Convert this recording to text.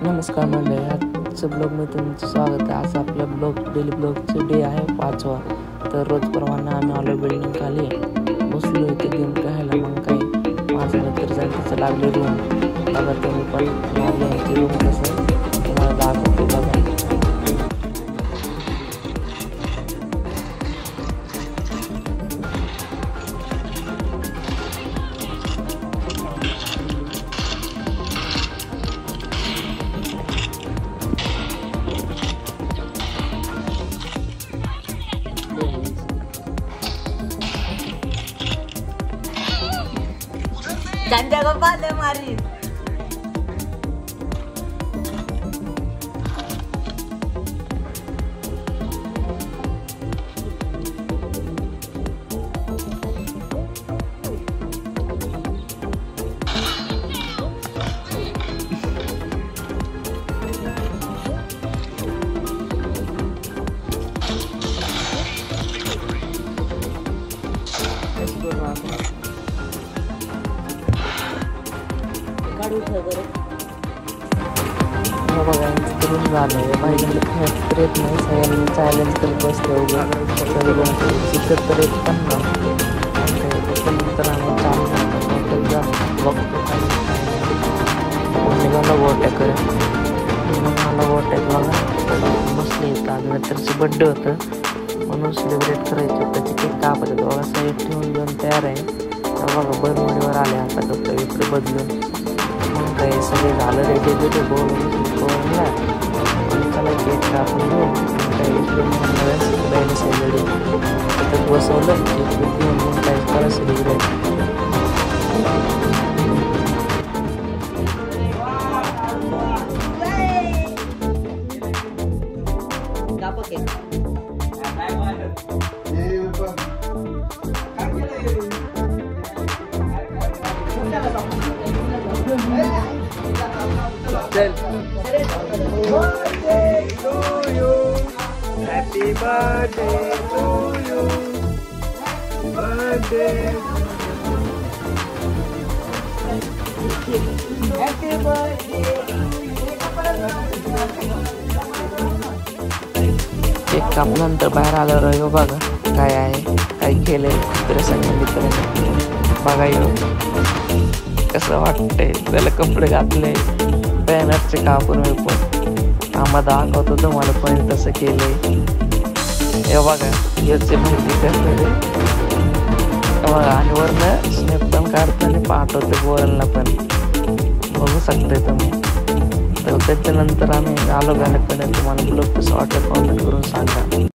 नमस्कार मंडळी, आजचं ब्लॉगमध्ये तुमचं स्वागत आहे. आज आपल्या डेली ब्लॉगचे डे आहे 5वा. तर रोजप्रमाणे आम्ही आलो बिल्डिंग खाली बसलो इथे गेम खेळायला. मग काही माझं मित्र जाईल त्याचं लागले रूम बघा. तुम्ही पण मारलं रूम कसं तुम्हाला दाखवतो बघा. Ganda ko pa, Marin. बघा करून झालं पहिल्यांदा खेळत तर येत नाही. सगळ्यांनी चॅलेंज करत बसते वगैरे शिकत तर येत पण नाही. त्याच्यानंतर आम्ही जास्त बघतो मला वॉटॅक मला वॉटॅक बघा बसले येतं. आज मित्राचं बड्डे होतं म्हणून सेलिब्रेट करायचं होतं. त्याचे केक कापत होतं बघा. साईड ठेवून घेऊन तयार आहे. बघा बरमुडीवर आले आता डॉक्टर इकडे बदलून. मग काही सगळे झालं रेडी बिडी बोलून चला केक कापून घेऊ. काही सॅलरी तिथं बसवलं केक घेऊन मग काय करा celebrate. Happy birthday to you. Birthday. Happy birthday. Cake कापल्यानंतर बाहेर आलं रहिव बघा काय आहे काय केलंय मित्र सांगितलं बघा. येऊ कसं वाटतंय त्याला कपडे घातले बॅनरचे कापून पण आम्हाला दाखवतो तुम्हाला पण तसं केलंय. हे बघा याचे माहिती करतो बघा. आणि वरनं स्नॅप पण काढतो आणि पाठवते बोरांना पण बघू शकते तुम्ही. तर त्याच्यानंतर आम्ही आलो घालत तुम्हाला ब्लॉग कसं वाटत कॉमेंट करून सांगा.